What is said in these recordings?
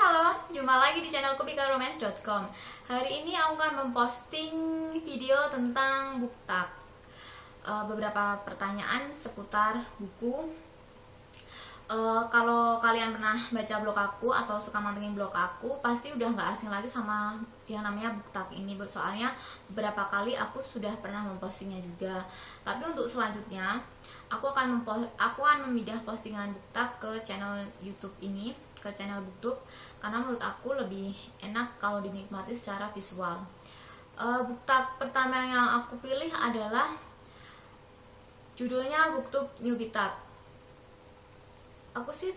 halo, jumpa lagi di channel kubikaromance.com. Hari ini aku akan memposting video tentang BookTok. Beberapa pertanyaan seputar buku. Kalau kalian pernah baca blog aku atau suka mantengin blog aku, pasti udah nggak asing lagi sama yang namanya BookTok ini. Soalnya beberapa kali aku sudah pernah mempostingnya juga. Tapi untuk selanjutnya, aku akan memindah postingan BookTok ke channel YouTube ini, ke channel BookTube, karena menurut aku lebih enak kalau dinikmati secara visual. BookTok pertama yang aku pilih adalah judulnya BookTube Newbie Talk. Aku sih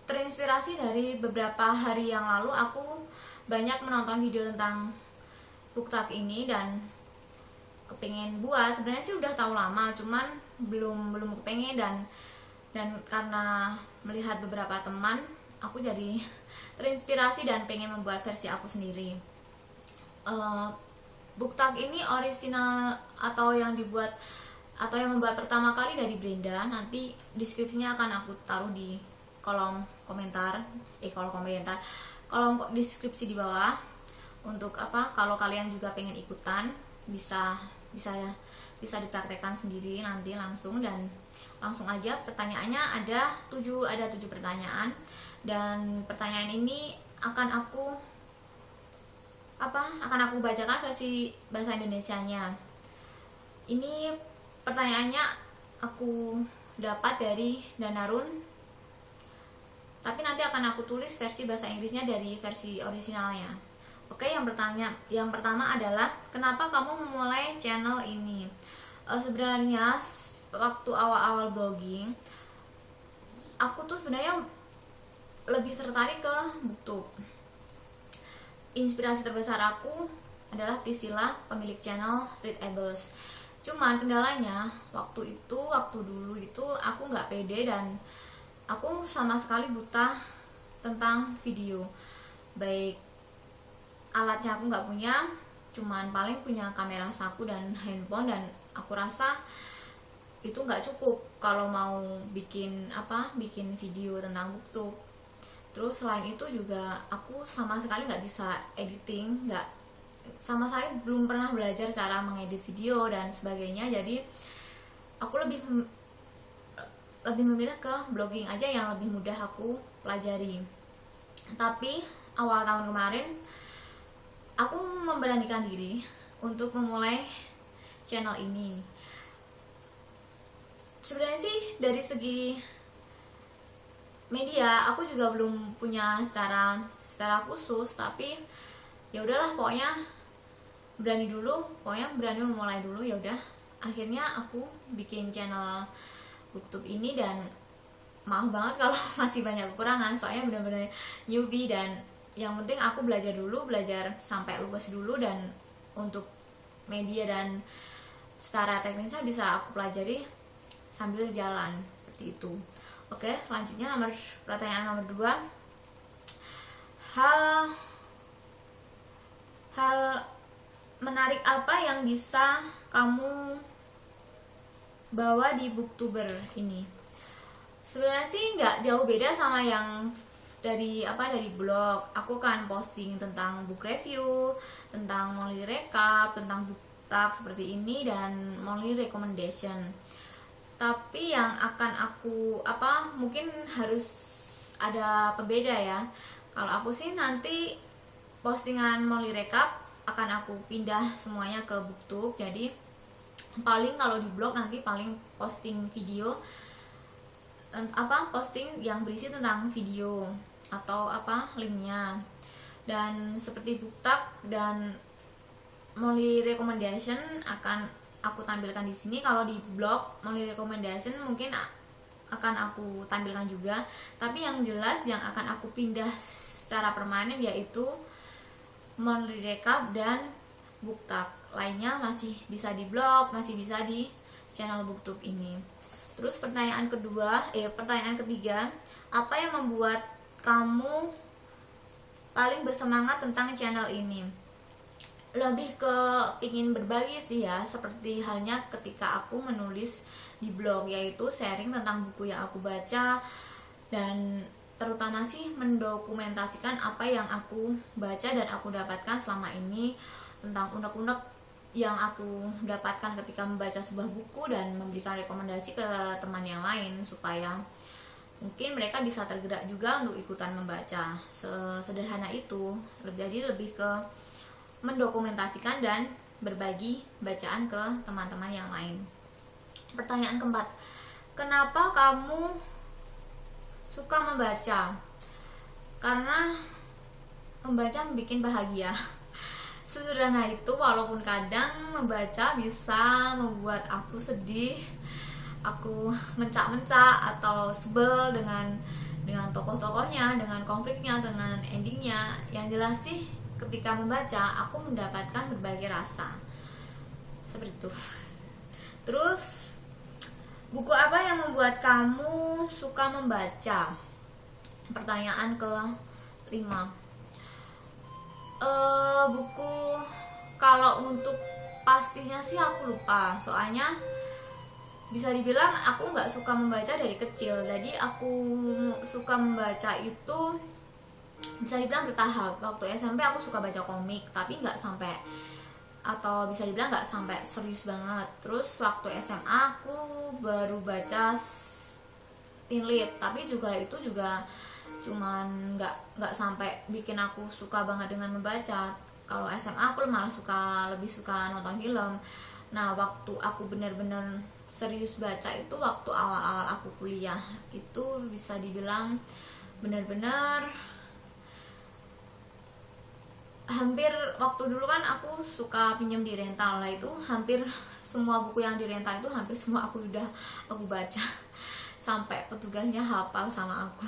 terinspirasi dari beberapa hari yang lalu aku banyak menonton video tentang BookTok ini dan kepengen buat. Sebenarnya sih udah tahu lama, cuman belum kepengen, dan karena melihat beberapa teman, aku jadi terinspirasi dan pengen membuat versi aku sendiri. BookTok ini original atau yang membuat pertama kali dari Brenda. Nanti deskripsinya akan aku taruh di kolom deskripsi di bawah. Untuk kalau kalian juga pengen ikutan, bisa dipraktekkan sendiri nanti langsung aja. Pertanyaannya ada 7 pertanyaan, dan pertanyaan ini akan aku bacakan versi bahasa Indonesianya. Ini pertanyaannya aku dapat dari Danarun, tapi nanti akan aku tulis versi bahasa Inggrisnya dari versi originalnya. Oke, yang pertama adalah kenapa kamu memulai channel ini? Sebenarnya waktu awal-awal blogging, aku tuh sebenarnya lebih tertarik ke BookTube. Inspirasi terbesar aku adalah Priscilla, pemilik channel Readables. Cuman kendalanya waktu dulu itu aku nggak pede dan aku sama sekali buta tentang video. Baik alatnya aku nggak punya, cuman paling punya kamera saku dan handphone, dan aku rasa itu nggak cukup kalau mau bikin video tentang BookTube. Terus selain itu juga aku sama sekali nggak bisa editing, sama sekali belum pernah belajar cara mengedit video dan sebagainya. Jadi aku lebih memilih ke blogging aja yang lebih mudah aku pelajari. Tapi awal tahun kemarin aku memberanikan diri untuk memulai channel ini. Sebenarnya sih dari segi media aku juga belum punya secara khusus, tapi ya udahlah, pokoknya berani memulai dulu. Ya udah, akhirnya aku bikin channel BookTube ini, dan maaf banget kalau masih banyak kekurangan, soalnya benar-benar newbie, dan yang penting aku belajar sampai lulus dulu, dan untuk media dan secara teknisnya bisa aku pelajari sambil jalan, seperti itu. Oke, selanjutnya pertanyaan nomor 2. Hal menarik apa yang bisa kamu bawa di Booktuber ini? Sebenarnya sih nggak jauh beda sama yang dari blog. Aku kan posting tentang book review, tentang monthly recap, tentang BookTok seperti ini, dan monthly recommendation. Tapi yang akan aku mungkin harus ada pembeda ya. Kalau aku sih nanti postingan monthly recap akan aku pindah semuanya ke BookTube. Jadi paling kalau di blog nanti paling posting video, posting yang berisi tentang video atau linknya. Dan seperti BookTok dan monthly recommendation akan aku tampilkan di sini. Kalau di blog monthly recommendation mungkin akan aku tampilkan juga, tapi yang jelas yang akan aku pindah secara permanen yaitu monthly recap dan BookTok. Lainnya masih bisa di blog, masih bisa di channel BookTube ini. Terus pertanyaan ketiga, apa yang membuat kamu paling bersemangat tentang channel ini? Lebih ke ingin berbagi sih ya, seperti halnya ketika aku menulis di blog, yaitu sharing tentang buku yang aku baca dan terutama sih mendokumentasikan apa yang aku baca dan aku dapatkan selama ini tentang unek-unek yang aku dapatkan ketika membaca sebuah buku dan memberikan rekomendasi ke teman yang lain supaya mungkin mereka bisa tergerak juga untuk ikutan membaca. Sederhana itu, jadi lebih ke mendokumentasikan dan berbagi bacaan ke teman-teman yang lain. Pertanyaan keempat, kenapa kamu suka membaca? Karena membaca membuat bahagia. Sederhana itu, walaupun kadang membaca bisa membuat aku sedih, aku mencak-mencak atau sebel dengan tokoh-tokohnya, dengan konfliknya, dengan endingnya. Yang jelas sih ketika membaca aku mendapatkan berbagai rasa seperti itu. Terus, buku apa yang membuat kamu suka membaca? Pertanyaan ke-5. Buku, kalau untuk pastinya sih aku lupa, soalnya bisa dibilang aku nggak suka membaca dari kecil. Jadi aku suka membaca itu bisa dibilang bertahap. Waktu SMP aku suka baca komik, tapi nggak sampai, atau bisa dibilang nggak sampai serius banget. Terus waktu SMA aku baru baca teen lead, tapi itu juga cuman nggak sampai bikin aku suka banget dengan membaca. Kalau SMA aku malah lebih suka nonton film. Nah, waktu aku benar-benar serius baca itu waktu awal-awal aku kuliah. Itu bisa dibilang benar-benar hampir, waktu dulu kan aku suka pinjam di rental lah, itu hampir semua buku yang di rental itu hampir semua aku baca sampai petugasnya hafal sama aku.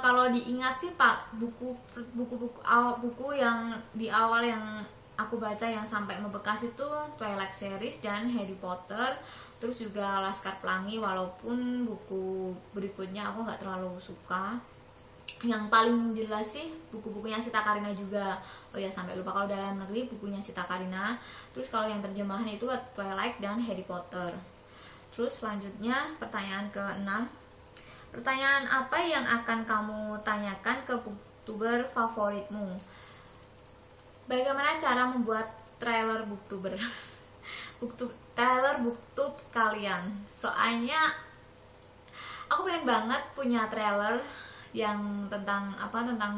Kalau diingat sih Pak, buku yang di awal yang aku baca yang sampai membekas itu Twilight series dan Harry Potter. Terus juga Laskar Pelangi, walaupun buku berikutnya aku nggak terlalu suka. Yang paling jelas sih buku-bukunya Sita Karina juga. Oh ya, sampai lupa, kalau dalam negeri bukunya Sita Karina. Terus kalau yang terjemahan itu Twilight dan Harry Potter. Terus selanjutnya pertanyaan ke-6. Pertanyaan apa yang akan kamu tanyakan ke booktuber favoritmu? Bagaimana cara membuat trailer booktuber? Trailer booktube kalian. Soalnya aku pengen banget punya trailer yang tentang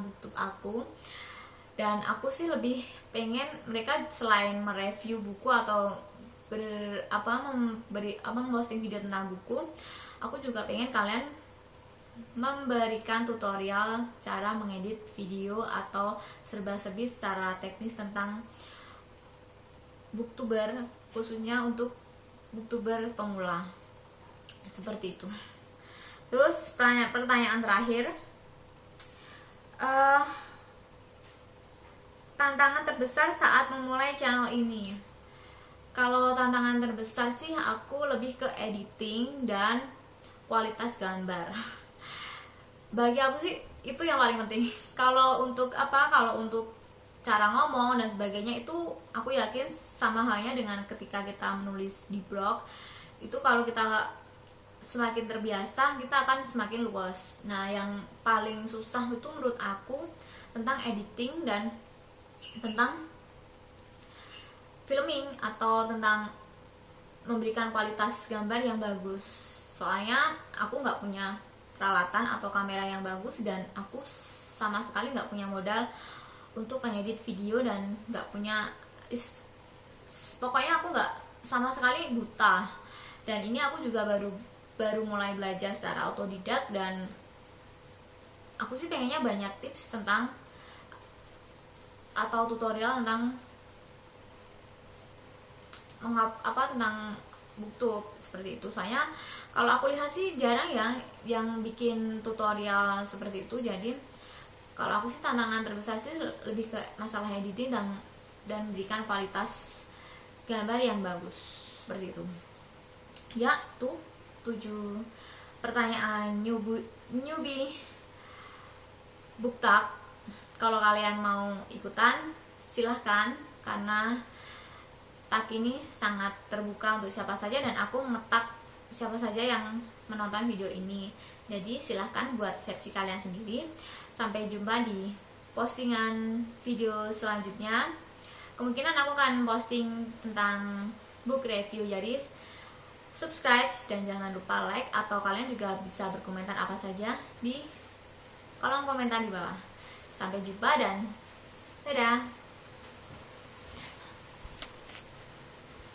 booktube aku. Dan aku sih lebih pengen mereka selain mereview buku atau memposting video tentang buku, aku juga pengen kalian memberikan tutorial cara mengedit video atau serba-serbi secara teknis tentang booktuber, khususnya untuk booktuber pemula. Seperti itu. Terus pertanyaan terakhir, tantangan terbesar saat memulai channel ini. Kalau tantangan terbesar sih aku lebih ke editing dan kualitas gambar. Bagi aku sih itu yang paling penting. Kalau untuk cara ngomong dan sebagainya itu aku yakin sama halnya dengan ketika kita menulis di blog. Itu kalau kita semakin terbiasa, kita akan semakin luas. Nah, yang paling susah itu menurut aku tentang editing dan tentang filming atau tentang memberikan kualitas gambar yang bagus. Soalnya aku nggak punya peralatan atau kamera yang bagus dan aku sama sekali nggak punya modal untuk mengedit video dan nggak punya, pokoknya aku nggak, sama sekali buta. Dan ini aku juga baru mulai belajar secara otodidak dan aku sih pengennya banyak tips tentang atau tutorial tentang tentang booktube seperti itu. Soalnya kalau aku lihat sih jarang ya yang bikin tutorial seperti itu. Jadi kalau aku sih tantangan terbesar sih lebih ke masalah editing dan berikan kualitas gambar yang bagus seperti itu. Ya, tuh 7 pertanyaan newbie booktalk. Kalau kalian mau ikutan silahkan, karena tag ini sangat terbuka untuk siapa saja dan aku ngetak siapa saja yang menonton video ini. Jadi silahkan buat versi kalian sendiri. Sampai jumpa di postingan video selanjutnya. Kemungkinan aku akan posting tentang book review, jadi subscribe dan jangan lupa like, atau kalian juga bisa berkomentar apa saja di kolom komentar di bawah. Sampai jumpa dan dadah.